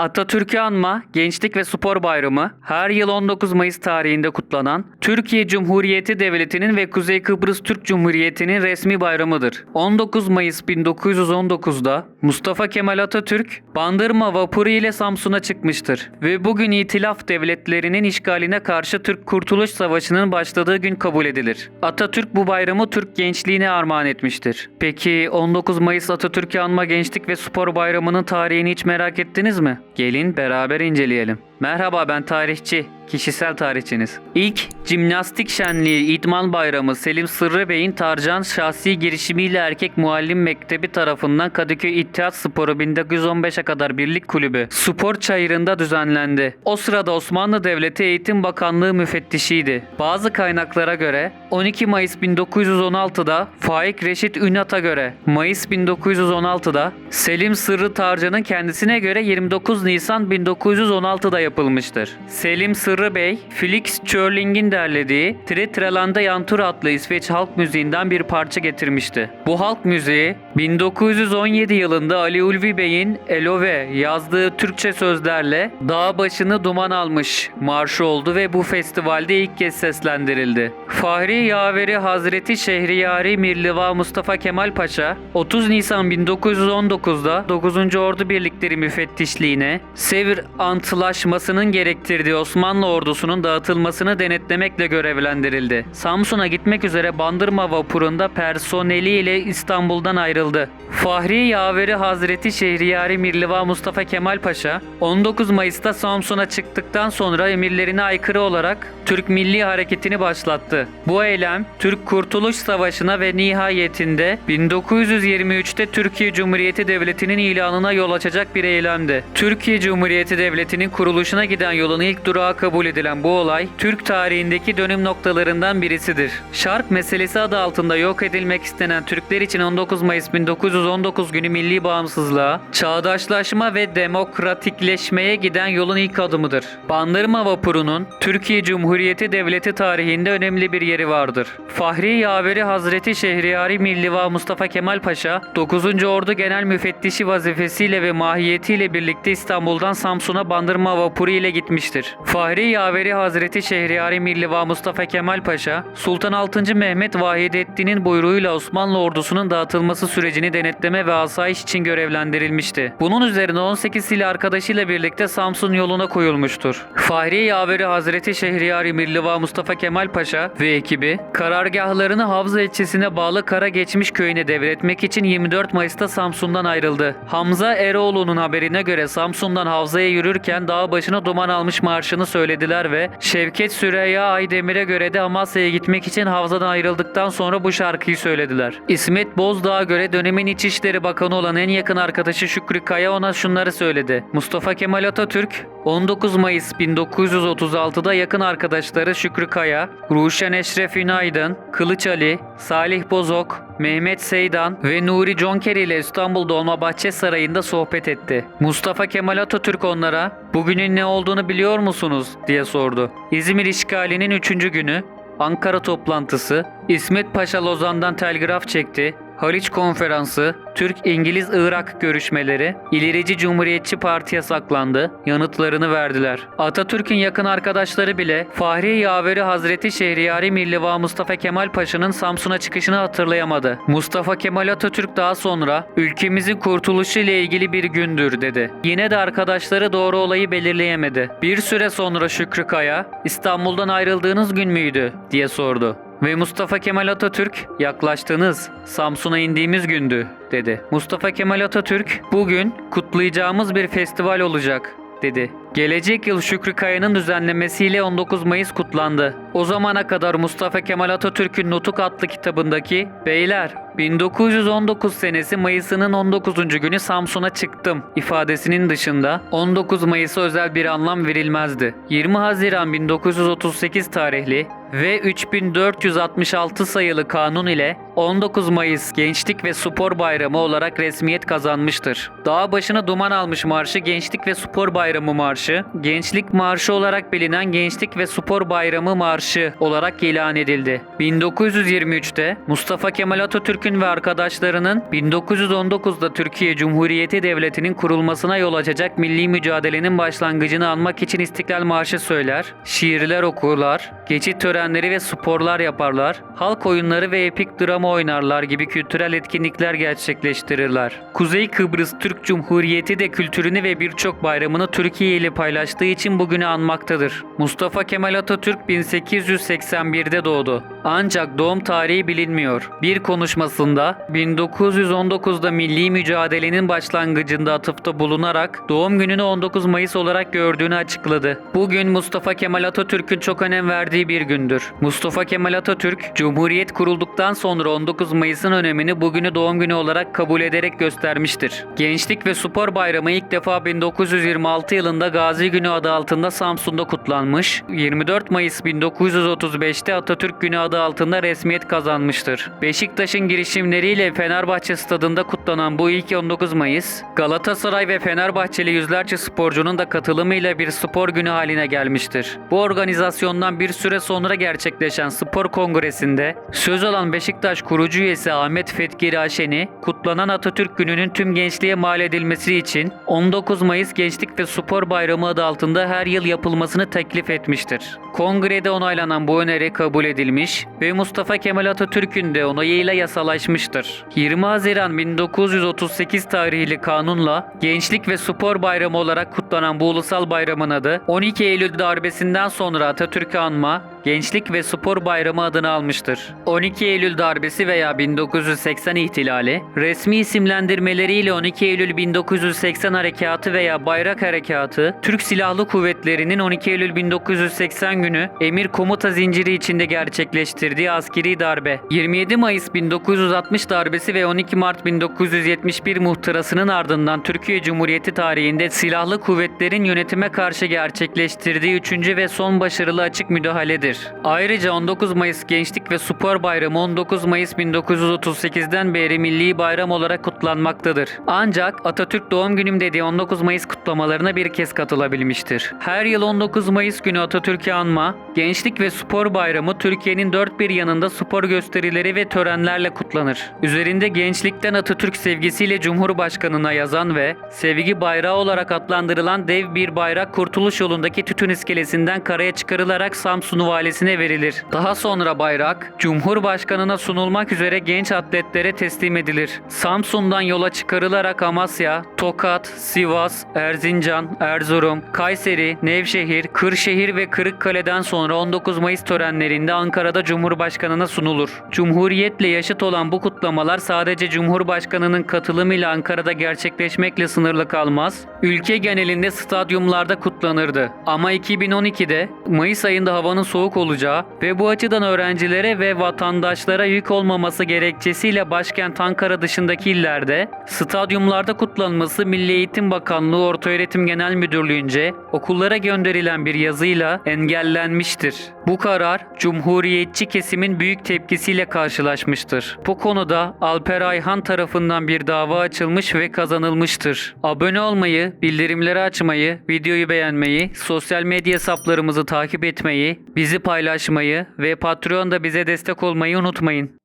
Atatürk'ü anma, Gençlik ve Spor Bayramı her yıl 19 Mayıs tarihinde kutlanan Türkiye Cumhuriyeti Devleti'nin ve Kuzey Kıbrıs Türk Cumhuriyeti'nin resmi bayramıdır. 19 Mayıs 1919'da Mustafa Kemal Atatürk Bandırma vapuru ile Samsun'a çıkmıştır ve bugün İtilaf devletlerinin işgaline karşı Türk Kurtuluş Savaşı'nın başladığı gün kabul edilir. Atatürk bu bayramı Türk gençliğine armağan etmiştir. Peki 19 Mayıs Atatürk'ü anma Gençlik ve Spor Bayramı'nın tarihini hiç merak ettiniz mi? Gelin beraber inceleyelim. Merhaba, ben tarihçi, kişisel tarihçiniz. İlk jimnastik şenliği İdman Bayramı Selim Sırrı Bey'in Tarcan şahsi girişimiyle Erkek Muallim Mektebi tarafından Kadıköy İttihat Sporu 1915'e kadar birlik kulübü spor çayırında düzenlendi. O sırada Osmanlı Devleti Eğitim Bakanlığı müfettişiydi. Bazı kaynaklara göre 12 Mayıs 1916'da Faik Reşit Ünat'a göre Mayıs 1916'da Selim Sırrı Tarcan'ın kendisine göre 29 Nisan 1916'da yapılmıştır. Selim Sırrı Bey, Felix Schörling'in derlediği Tre Trelande Yantur adlı İsveç halk müziğinden bir parça getirmişti. Bu halk müziği 1917 yılında Ali Ulvi Bey'in Elove yazdığı Türkçe sözlerle Dağ başını duman almış marşı oldu ve bu festivalde ilk kez seslendirildi. Fahri Yaveri Hazreti Şehriyari Mirliva Mustafa Kemal Paşa 30 Nisan 1919'da 9. Ordu Birlikleri Müfettişliğine Sevr Antlaşması'nın gerektirdiği Osmanlı ordusunun dağıtılmasını denetlemekle görevlendirildi. Samsun'a gitmek üzere Bandırma vapurunda personeliyle İstanbul'dan ayrıldı. Fahri Yaveri Hazreti Şehriyari Mirliva Mustafa Kemal Paşa 19 Mayıs'ta Samsun'a çıktıktan sonra emirlerine aykırı olarak Türk Milli Hareketi'ni başlattı. Bu eylem Türk Kurtuluş Savaşı'na ve nihayetinde 1923'te Türkiye Cumhuriyeti Devleti'nin ilanına yol açacak bir eylemdi. Türkiye Cumhuriyeti Devleti'nin kuruluşuna giden yolun ilk durağı kabul edilen bu olay Türk tarihindeki dönüm noktalarından birisidir. Şark meselesi adı altında yok edilmek istenen Türkler için 19 Mayıs 1919 günü milli bağımsızlığa, çağdaşlaşma ve demokratikleşmeye giden yolun ilk adımıdır. Bandırma vapurunun Türkiye Cumhuriyeti Devleti tarihinde önemli bir yeri vardır. Fahri Yaveri Hazreti Şehriyari Mirliva Mustafa Kemal Paşa 9. Ordu Genel Müfettişi vazifesiyle ve mahiyetiyle birlikte İstanbul'dan Samsun'a Bandırma vapuru ile gitmiştir. Fahri Yaveri Hazreti Şehriyari Mirliva Mustafa Kemal Paşa, Sultan 6. Mehmet Vahidettin'in buyruğuyla Osmanlı ordusunun dağıtılması sürecini denetleme ve asayiş için görevlendirilmişti. Bunun üzerine 18 silah arkadaşıyla birlikte Samsun yoluna koyulmuştur. Fahri Yaveri Hazreti Şehriyari Mirliva Mustafa Kemal Paşa ve ekibi karargahlarını Havza ilçesine bağlı Karageçmiş köyüne devretmek için 24 Mayıs'ta Samsun'dan ayrıldı. Hamza Eroğlu'nun haberine göre Samsun'dan Havza'ya yürürken dağ başına duman almış marşını söylediler ve Şevket Süreyya Aydemir'e göre de Amasya'ya gitmek için Havza'dan ayrıldıktan sonra bu şarkıyı söylediler. İsmet Bozdağ'a göre dönemin İçişleri Bakanı olan en yakın arkadaşı Şükrü Kaya ona şunları söyledi. Mustafa Kemal Atatürk 19 Mayıs 1936'da yakın arkadaşları Şükrü Kaya, Ruşen Eşref Ünaydın, Kılıç Ali, Salih Bozok, Mehmet Seydan ve Nuri Conker ile İstanbul Dolmabahçe Sarayı'nda sohbet etti. Mustafa Kemal Atatürk onlara "Bugünün ne olduğunu biliyor musunuz?" diye sordu. İzmir işgalinin 3. günü, Ankara toplantısı, İsmet Paşa Lozan'dan telgraf çekti, Haliç Konferansı, Türk-İngiliz-Irak görüşmeleri, İlerici Cumhuriyetçi Parti'ye saklandı, yanıtlarını verdiler. Atatürk'ün yakın arkadaşları bile Fahri Yaveri Hazreti Şehriyari Mirliva Mustafa Kemal Paşa'nın Samsun'a çıkışını hatırlayamadı. Mustafa Kemal Atatürk daha sonra ülkemizin kurtuluşu ile ilgili bir gündür dedi. Yine de arkadaşları doğru olayı belirleyemedi. Bir süre sonra Şükrü Kaya, "İstanbul'dan ayrıldığınız gün müydü?" diye sordu. Ve Mustafa Kemal Atatürk, "Yaklaştınız, Samsun'a indiğimiz gündü," dedi. Mustafa Kemal Atatürk, "Bugün kutlayacağımız bir festival olacak," dedi. Gelecek yıl Şükrü Kaya'nın düzenlemesiyle 19 Mayıs kutlandı. O zamana kadar Mustafa Kemal Atatürk'ün Nutuk adlı kitabındaki "Beyler, 1919 senesi Mayıs'ının 19. günü Samsun'a çıktım" ifadesinin dışında 19 Mayıs'a özel bir anlam verilmezdi. 20 Haziran 1938 tarihli ve 3466 sayılı kanun ile 19 Mayıs Gençlik ve Spor Bayramı olarak resmiyet kazanmıştır. Dağ başına duman almış marşı Gençlik ve Spor Bayramı Marşı, Gençlik Marşı olarak bilinen Gençlik ve Spor Bayramı Marşı olarak ilan edildi. 1923'te Mustafa Kemal Atatürk'ün ve arkadaşlarının 1919'da Türkiye Cumhuriyeti Devleti'nin kurulmasına yol açacak milli mücadelenin başlangıcını anmak için İstiklal Marşı söyler, şiirler okurlar, geçit törenleri ve sporlar yaparlar, halk oyunları ve epik drama oynarlar gibi kültürel etkinlikler gerçekleştirirler. Kuzey Kıbrıs Türk Cumhuriyeti de kültürünü ve birçok bayramını Türkiye ile paylaştığı için bugünü anmaktadır. Mustafa Kemal Atatürk 1881'de doğdu. Ancak doğum tarihi bilinmiyor. Bir konuşmasında 1919'da milli mücadelenin başlangıcında atıfta bulunarak doğum gününü 19 Mayıs olarak gördüğünü açıkladı. Bugün Mustafa Kemal Atatürk'ün çok önem verdiği bir gündür. Mustafa Kemal Atatürk, Cumhuriyet kurulduktan sonra 19 Mayıs'ın önemini bugünü doğum günü olarak kabul ederek göstermiştir. Gençlik ve Spor Bayramı ilk defa 1926 yılında Gazi Günü adı altında Samsun'da kutlanmış, 24 Mayıs 1935'te Atatürk Günü adı altında resmiyet kazanmıştır. Beşiktaş'ın girişimleriyle Fenerbahçe stadında kutlanan bu ilk 19 Mayıs, Galatasaray ve Fenerbahçeli yüzlerce sporcunun da katılımıyla bir spor günü haline gelmiştir. Bu organizasyondan bir süre sonra gerçekleşen spor kongresinde söz alan Beşiktaş kurucu üyesi Ahmet Fetgiri Aşen'i kutlanan Atatürk Günü'nün tüm gençliğe mal edilmesi için 19 Mayıs Gençlik ve Spor Bayramı adı altında her yıl yapılmasını teklif etmiştir. Kongrede onaylanan bu öneri kabul edilmiş ve Mustafa Kemal Atatürk'ün de onayıyla yasalaşmıştır. 20 Haziran 1938 tarihli kanunla Gençlik ve Spor Bayramı olarak kutlanan bu ulusal bayramın adı 12 Eylül darbesinden sonra Atatürk'ü anma, Gençlik ve Spor Bayramı adını almıştır. 12 Eylül darbesi veya 1980 ihtilali, resmi isimlendirmeleriyle 12 Eylül 1980 Harekatı veya Bayrak Harekatı, Türk Silahlı Kuvvetleri'nin 12 Eylül 1980 günü emir komuta zinciri içinde gerçekleştirdiği askeri darbe, 27 Mayıs 1960 darbesi ve 12 Mart 1971 muhtırasının ardından Türkiye Cumhuriyeti tarihinde silahlı kuvvetlerin yönetime karşı gerçekleştirdiği 3. ve son başarılı açık müdahaledir. Ayrıca 19 Mayıs Gençlik ve Spor Bayramı 19 Mayıs 1938'den beri milli bayram olarak kutlanmaktadır. Ancak Atatürk doğum günüm dediği 19 Mayıs kutlamalarına bir kez katılabilmiştir. Her yıl 19 Mayıs günü Atatürk'ü anma, Gençlik ve Spor Bayramı Türkiye'nin dört bir yanında spor gösterileri ve törenlerle kutlanır. Üzerinde gençlikten Atatürk sevgisiyle Cumhurbaşkanına yazan ve sevgi bayrağı olarak adlandırılan dev bir bayrak Kurtuluş yolundaki tütün iskelesinden karaya çıkarılarak Samsun valisine verilir. Daha sonra bayrak Cumhurbaşkanına sunulmak üzere genç atletlere teslim edilir. Samsun'dan yola çıkarılarak Amasya, Tokat, Sivas, Erzincan, Erzurum, Kayseri, Nevşehir, Kırşehir ve Kırıkkale'den sonra 19 Mayıs törenlerinde Ankara'da Cumhurbaşkanına sunulur. Cumhuriyetle yaşıt olan bu kutlamalar sadece Cumhurbaşkanının katılımıyla Ankara'da gerçekleşmekle sınırlı kalmaz, ülke genelinde stadyumlarda kutlanırdı. Ama 2012'de Mayıs ayında havanın soğuk olacağı ve bu açıdan öğrencilere ve vatandaşlara yük olmaması gerekçesiyle başkent Ankara dışındaki illerde stadyumlarda kutlanması Milli Eğitim Bakanlığı Ortaöğretim Genel Müdürlüğü'nce okullara gönderilen bir yazıyla engellenmiştir. Bu karar Cumhuriyetçi kesimin büyük tepkisiyle karşılaşmıştır. Bu konuda Alper Ayhan tarafından bir dava açılmış ve kazanılmıştır. Abone olmayı, bildirimleri açmayı, videoyu beğenmeyi, sosyal medya hesaplarımızı takip etmeyi, bizi paylaşmayı ve Patreon'da bize destek olmayı unutmayın.